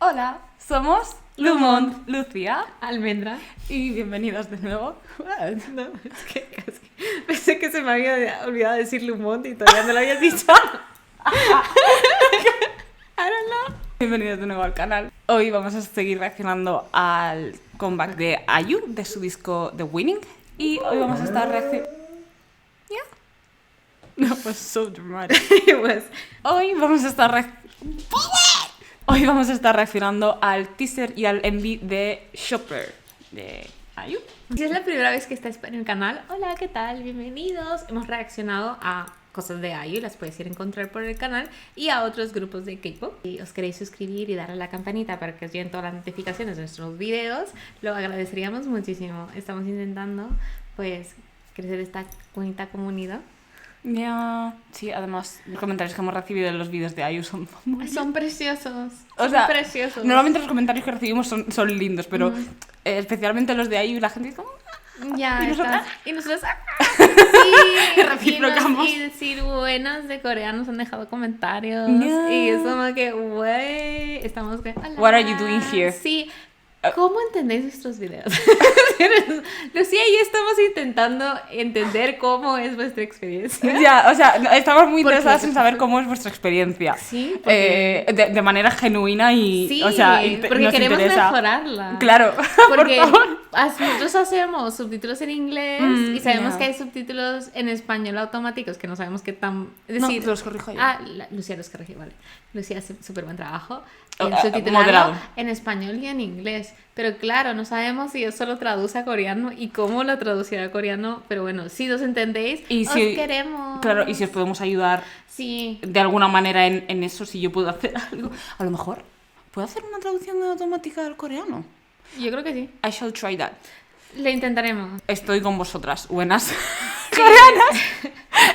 Hola, somos Lumont, Lucía Almendra. y bienvenidos de nuevo. No, es que casi pensé que se me había olvidado decir Lumont y todavía no lo habías dicho. I don't know. Bienvenidos de nuevo al canal. Hoy vamos a seguir reaccionando al comeback de IU, de su disco The Winning. Y hoy vamos a estar reaccionando... Yeah. That was so dramatic. It was. Hoy vamos a estar reaccionando al teaser y al MV de Shopper de IU. Si es la primera vez que estáis en el canal, hola, ¿qué tal? Bienvenidos. Hemos reaccionado a cosas de IU, las podéis ir a encontrar por el canal, y a otros grupos de K-pop. Si os queréis suscribir y darle a la campanita para que os lleguen todas las notificaciones de nuestros videos, lo agradeceríamos muchísimo. Estamos intentando, pues, crecer esta bonita comunidad. Ya, sí, además los comentarios que hemos recibido en los vídeos de IU son muy... Son preciosos. O sea, son preciosos. Normalmente los comentarios que recibimos son lindos, pero especialmente los de IU, la gente dice como... Ya, ¿Y nosotras? Y nosotros... Sí, Reciprocamos. y decir buenas de Corea nos han dejado comentarios. Yeah. Y es como que, güey, estamos que... Hola. What are you doing here? Sí. ¿Cómo entendéis nuestros videos? Lucía y yo estamos intentando entender cómo es vuestra experiencia. Ya, o sea, estamos muy ¿Por qué? interesadas en saber cómo es vuestra experiencia. Sí, porque... De manera genuina y... Sí, o sea, porque nos queremos interesa. mejorarla. Claro, Porque por favor. nosotros hacemos subtítulos en inglés y sabemos que hay subtítulos en español automáticos que no sabemos qué tan... Es decir, No, los corrijo yo. Lucía los corrige, vale. Lucía hace súper buen trabajo Oh, en moderado. subtitularlo en español y en inglés. Pero claro, no sabemos si eso lo traduce a coreano y cómo lo traducirá a coreano. Pero bueno, si os entendéis, Y os si- queremos. Claro, y si os podemos ayudar Sí. de alguna manera en eso, si yo puedo hacer algo. A lo mejor, ¿puedo hacer una traducción automática al coreano? Yo creo que sí. I shall try that. Le intentaremos. Estoy con vosotras, buenas coreanas.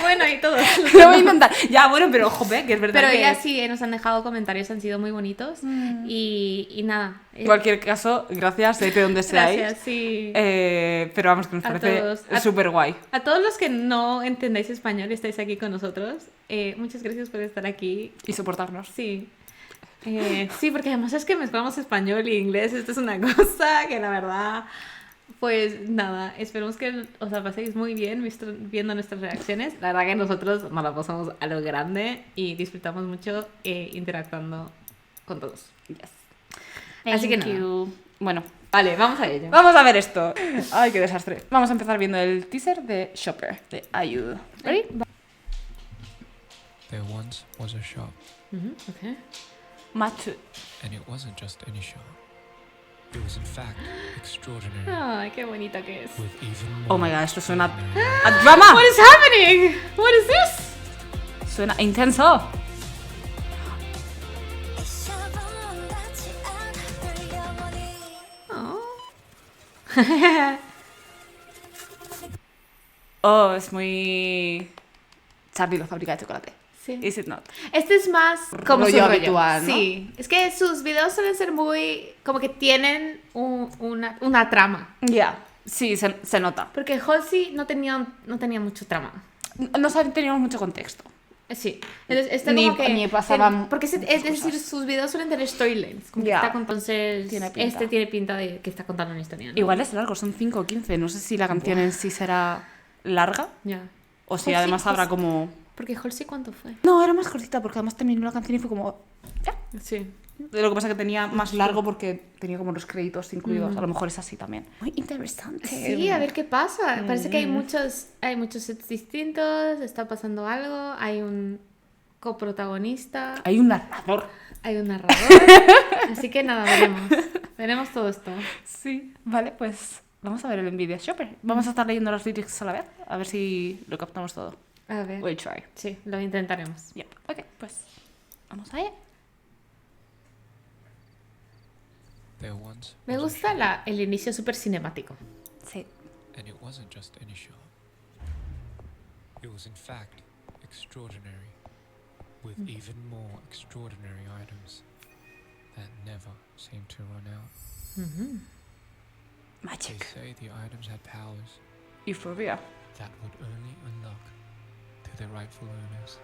Bueno, y todos. Lo voy a intentar. Ya, bueno, pero joder, que es verdad Pero que... ya sí, nos han dejado comentarios, han sido muy bonitos. Y nada. En cualquier caso, gracias, de donde seáis. Gracias, sí. Pero vamos, que nos A parece todos. súper guay. A todos los que no entendáis español y estáis aquí con nosotros, muchas gracias por estar aquí. Y soportarnos. Sí. Sí, porque además es que mezclamos español y inglés. Esto es una cosa que la verdad... Pues nada, esperemos que os la paséis muy bien viendo nuestras reacciones. La verdad que nosotros nos la pasamos a lo grande y disfrutamos mucho interactuando con todos. Yes. Así que Thank nada. you. Bueno, Vale, vamos a ello. vamos a ver esto. Ay, qué desastre. Vamos a empezar viendo el teaser de Shopper, de IU. ¿Ready? There once was a shop, Okay. Match. and it wasn't just any shop. It was in fact extraordinary, Ay, qué bonita que es. with even Oh more my god, esto suena extraordinary a drama. What is happening? What is this? Suena intenso. Oh. Oh, es muy... Charlie, la fábrica de chocolate. Sí. Is it not? Este es más como Rollo su habitual, ¿no? Sí. Es que sus videos suelen ser muy... Como que tienen una trama. Ya, sí, se nota. Porque Halsey no tenía mucho trama. No teníamos mucho contexto. Sí. Entonces, este Ni- como que... ni pasaban Porque es muchas decir, cosas. sus videos suelen tener storylines. Como que Ya. está entonces, Tiene pinta. este tiene pinta de que está contando una historia, ¿no? Igual es largo, son 5 o 15. No sé si la canción en sí será larga Ya. o si Halsey, además habrá pues- como... Porque Halsey, ¿cuánto fue? No, era más cortita porque además terminó la canción y fue como... Ya. Sí. Lo que pasa es que tenía más largo porque tenía como los créditos incluidos. A lo mejor es así también. Muy interesante. Sí, a ver qué pasa. Parece que hay muchos sets distintos, está pasando algo, hay un coprotagonista, Hay un narrador. hay un narrador. Así que nada, veremos todo esto. Sí, vale, pues vamos a ver el vídeo Shopper. Vamos a estar leyendo los lyrics a la vez, a ver si lo captamos todo. A ver. We'll try. Sí, lo intentaremos. Yep. Ok, pues vamos allá. There once Me was a gusta shop, el inicio súper cinemático. Sí. and it wasn't just any shop. It was in fact extraordinary, with even more extraordinary items that never seem to run out. They Magic. say the items had powers Euphoria. that would only unlock to their rightful owners.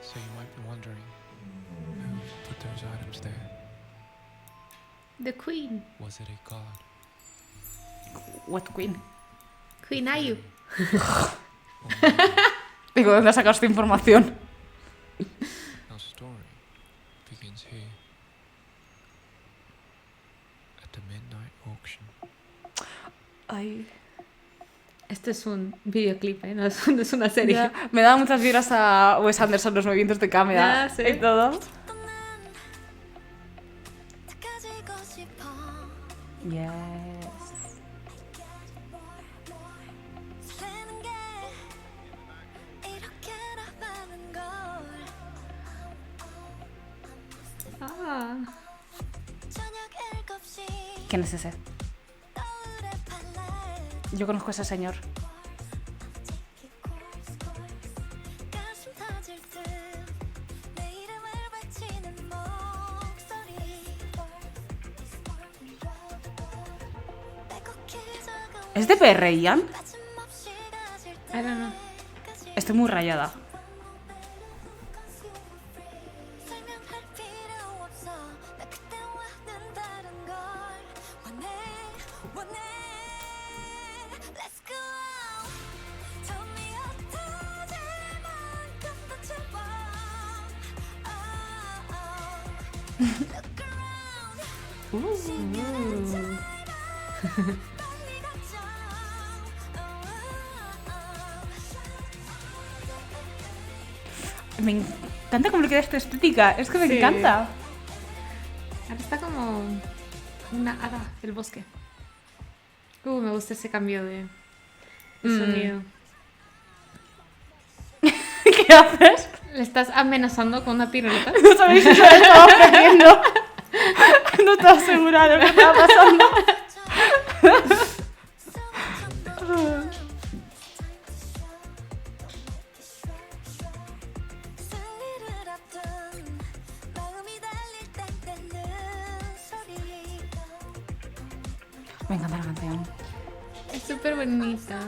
So you might be wondering, who put those items there? The Queen. Was it a god? What queen? Queen Ayu. Or maybe Digo, ¿dónde has sacado esta información? our story begins here. At the midnight auction. Ay, Esto es un videoclip, ¿eh? No es una serie. ya. Me da muchas vibras a Wes Anderson, los movimientos de cámara Ya, sí. y todo. Yes. Ah. ¿Quién es ese? Yo conozco a ese señor. ¿Es de PR, Ian? I don't know. Estoy muy rayada. Me encanta cómo le queda esta estética. Es que me Sí. encanta. Ahora está como una hada del bosque. Me gusta ese cambio de sonido. ¿Qué haces? ¿Le estás amenazando con una piruleta? No sabéis si se lo estaba ofreciendo. No estaba segura de lo que estaba pasando. Me encanta la canción. Es súper bonita.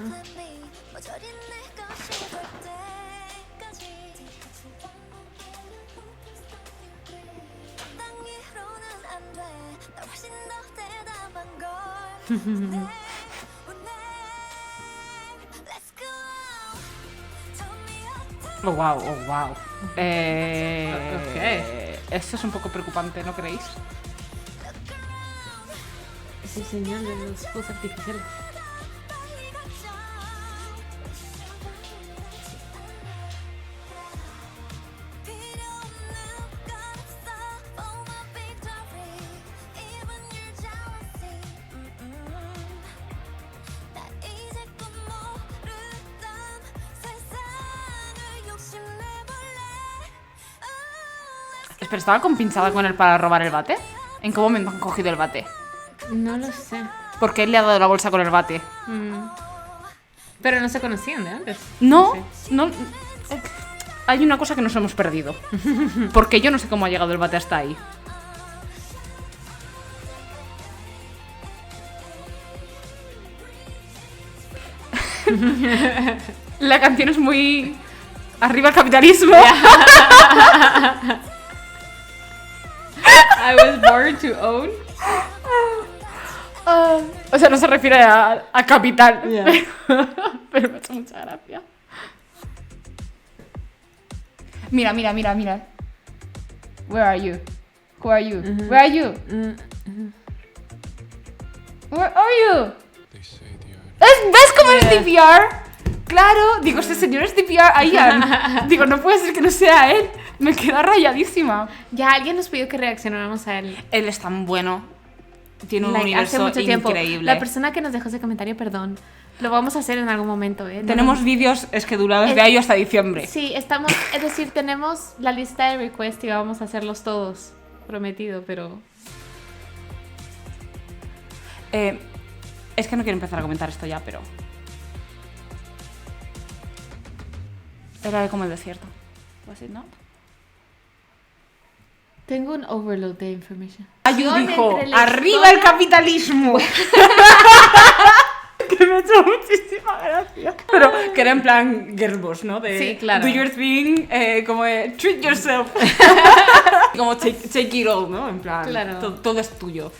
Oh, wow, oh, wow. Esto es un poco preocupante, ¿no creéis? Es el señor de los fuegos artificiales. Pero estaba compinchada con él para robar el bate. ¿En qué momento han cogido el bate? No lo sé. ¿Por qué él le ha dado la bolsa con el bate? Pero no se conocían de antes. No, Sí. no. Hay una cosa que nos hemos perdido. Porque yo no sé cómo ha llegado el bate hasta ahí. La canción es muy... Arriba el capitalismo. I was born to own. O sea, no se refiere a capital. Yeah. Pero me ha hecho mucha gracia. Mira, mira, mira, mira. Where are you? Who are you? Where are you? Where are you? They say the item ¿Ves cómo es DPR? Claro, digo, este señor es DPR a Ian. Digo, no puede ser que no sea él. Me queda rayadísima. Ya alguien nos pidió que reaccionáramos a él. Él es tan bueno. Tiene un Hace universo mucho tiempo. increíble. La persona que nos dejó ese comentario, perdón. Lo vamos a hacer en algún momento, ¿eh? No, Tenemos vídeos esquedulados de ahí hasta diciembre. Sí, estamos... Es decir, tenemos la lista de requests y vamos a hacerlos todos. Prometido, pero... Es que no quiero empezar a comentar esto ya, pero... Era como el desierto. Was it not? Tengo un overload de information. Ayu Yo dijo, entre la ¡arriba el historia- capitalismo! Que me ha hecho muchísima gracia. Pero que era en plan girlboss, ¿no? De, Sí, claro. Do your thing, como de, treat yourself. Como take it all, ¿no? En plan, Claro. todo es tuyo.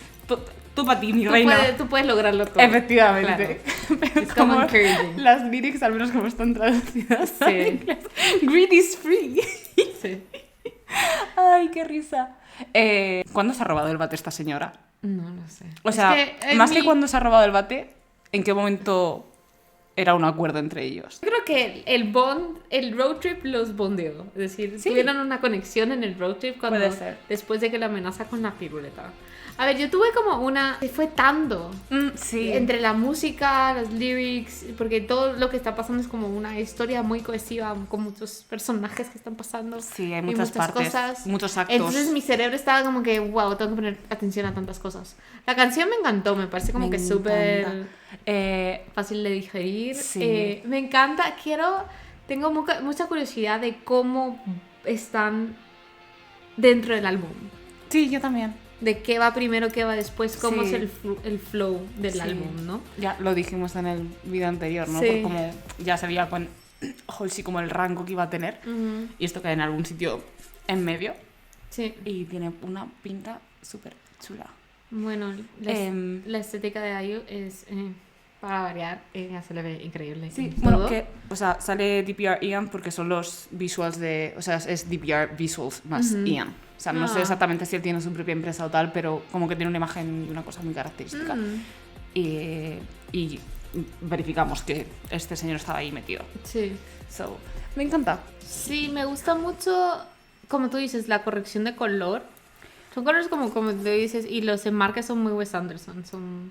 Tú para ti, mi reina. Tú puedes lograrlo todo. Efectivamente. Pero It's como como encouraging. las lyrics, al menos como están traducidas al Sí. inglés. Greed is free. Sí. Ay, qué risa. ¿Cuándo se ha robado el bate esta señora? No lo sé. O Es sea, que más que cuando se ha robado el bate, ¿en qué momento era un acuerdo entre ellos? Yo creo que el road trip los bondeó. Es decir, Sí. tuvieron una conexión en el road trip cuando, Puede ser. después de que la amenaza con la piruleta. A ver, yo tuve como una... Fue tanto. Sí. Entre la música, los lyrics, porque todo lo que está pasando es como una historia muy cohesiva, con muchos personajes que están pasando. Sí, hay y muchas partes, cosas. muchos actos. Entonces mi cerebro estaba como que, wow, tengo que poner atención a tantas cosas. La canción me encantó, me parece como Me que súper encanta. fácil de digerir. Sí. Me encanta, tengo mucha curiosidad de cómo están dentro del álbum. Sí, yo también. De qué va primero, qué va después, cómo Sí. es el flow del Sí. álbum, ¿no? Ya lo dijimos en el vídeo anterior, ¿no? Sí. Por como ya se veía con Halsey como el rango que iba a tener. Ujú. Y esto queda en algún sitio en medio. Sí. Y tiene una pinta súper chula. Bueno, Em, la estética de IU es, para variar, se le ve increíble. Sí, en bueno, todo. que, o sea, sale DPR Ian porque son los visuals de, o sea, es DPR Visuals más Ujú. Ian. O sea, no sé Ah. exactamente si él tiene su propia empresa o tal, pero como que tiene una imagen y una cosa muy característica. Mm, Y verificamos que este señor estaba ahí metido. sí. So, me encanta. Sí, me gusta mucho, como tú dices, la corrección de color. Son colores como tú dices, y los enmarques son muy Wes Anderson. Son...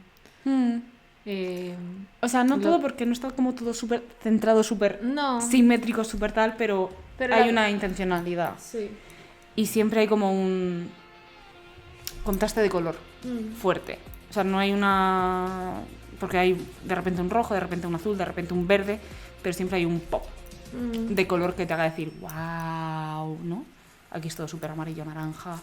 O sea, no Lo- todo porque no está como todo súper centrado, súper no. simétrico, súper tal, pero Pero hay la- una intencionalidad. Sí. Y siempre hay como un contraste de color Mm, fuerte. O sea, no hay una... Porque hay de repente un rojo, de repente un azul, de repente un verde, pero siempre hay un pop mm. de color que te haga decir, wow, ¿no? Aquí es todo súper amarillo, naranja.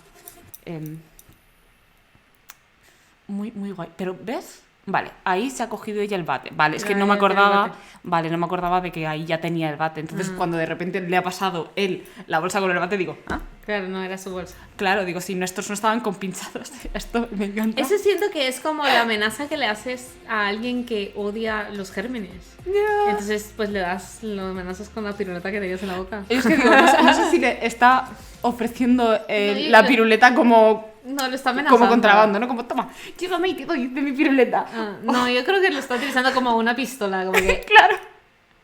Muy, muy guay. Pero, ¿ves? Vale, ahí se ha cogido ella el bate. Vale, es que Ya, no me ya tiene el acordaba. bate. Vale, no me acordaba de que ahí ya tenía el bate. Entonces, Ah. cuando de repente le ha pasado él la bolsa con el bate, digo, ah, Claro, no era su bolsa. claro, digo, si estos no estaban compinchados. Esto me encanta. Eso siento que es como la amenaza que le haces a alguien que odia los gérmenes. Ya. Entonces, pues le das, lo amenazas con la piruleta que tenías en la boca. Es que digo, no sé si le está ofreciendo yo la creo- piruleta como No, lo está amenazando. como contrabando, ¿no? Como, toma, llévame y te doy de mi piruleta. Ah, no, yo creo que lo está utilizando como una pistola, como que, Claro.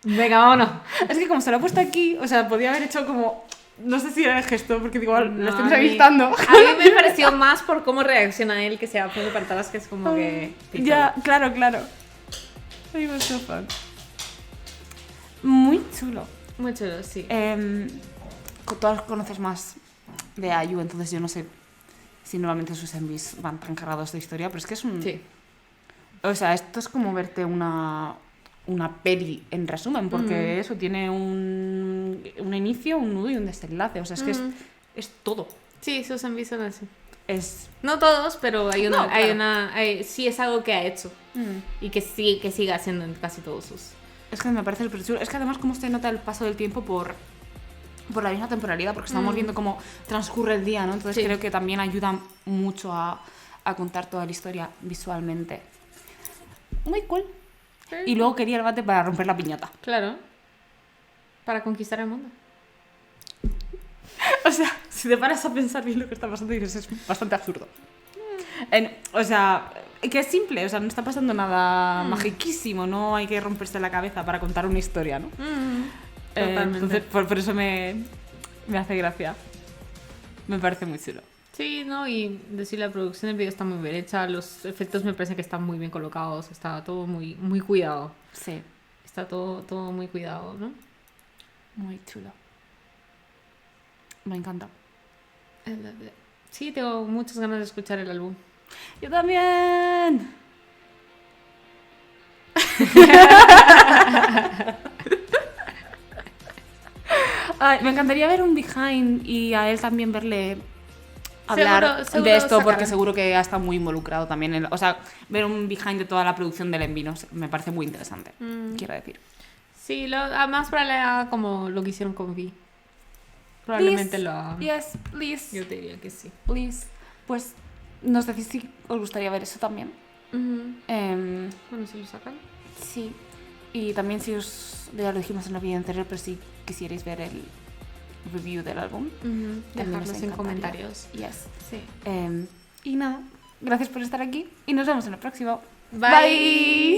venga, vámonos. Es que como se lo ha puesto aquí, o sea, podía haber hecho como... No sé si era el gesto, porque digo, lo No, estoy a mí- entrevistando. A mí me pareció más por cómo reacciona él que se va poniendo para atrás, que es como que... Ya, claro, claro. Ay, was so fun. Muy chulo. Muy chulo, sí. Todas conoces más de Ayu, entonces yo no sé si normalmente sus envies van tan cargados de historia, pero es que es un... Sí. O sea, esto es como verte una peli en resumen, porque Mm. eso tiene un inicio, un nudo y un desenlace. O sea, es que Mm. es todo. Sí, sus envíos son así. Es... No todos, pero hay una, No, claro. sí es algo que ha hecho y que sí, que sigue haciendo en casi todos sus. Es que me parece el chulo. Es que además como se nota el paso del tiempo por la misma temporalidad, porque estamos viendo cómo transcurre el día, ¿no? Entonces Sí. creo que también ayuda mucho a contar toda la historia visualmente. Muy cool. Y luego quería el bate para romper la piñata. Claro. Para conquistar el mundo. O sea, si te paras a pensar bien lo que está pasando, dices, es bastante absurdo. O sea, que es simple, o sea, no está pasando nada magiquísimo, no hay que romperse la cabeza para contar una historia, ¿no? Totalmente. Entonces, por eso me hace gracia. Me parece muy chulo. Sí, ¿no? Y decir, la producción del video está muy bien hecha, los efectos me parece que están muy bien colocados, está todo muy, muy cuidado. Sí, Está todo muy cuidado, ¿no? muy chulo. Me encanta. Sí, tengo muchas ganas de escuchar el álbum. ¡Yo también! Ay, me encantaría ver un behind y a él también verle hablar Seguro de esto sacarán. porque seguro que ha estado muy involucrado también. O sea, ver un behind de toda la producción del Envy, ¿no? Me parece muy interesante, quiero decir. Sí, además probablemente como lo que hicieron con Vi. Probablemente Please. lo hagan. Yes, please. Yo te diría que sí. Please. Pues nos decís si os gustaría ver eso también. Bueno, si lo sacan. Sí. Y también si os... Ya lo dijimos en el vídeo anterior, pero si quisierais ver el review del álbum. También nos Dejarlos en encantaría. comentarios. Yes. Sí. Y nada, gracias por estar aquí y nos vemos en el próximo. Bye.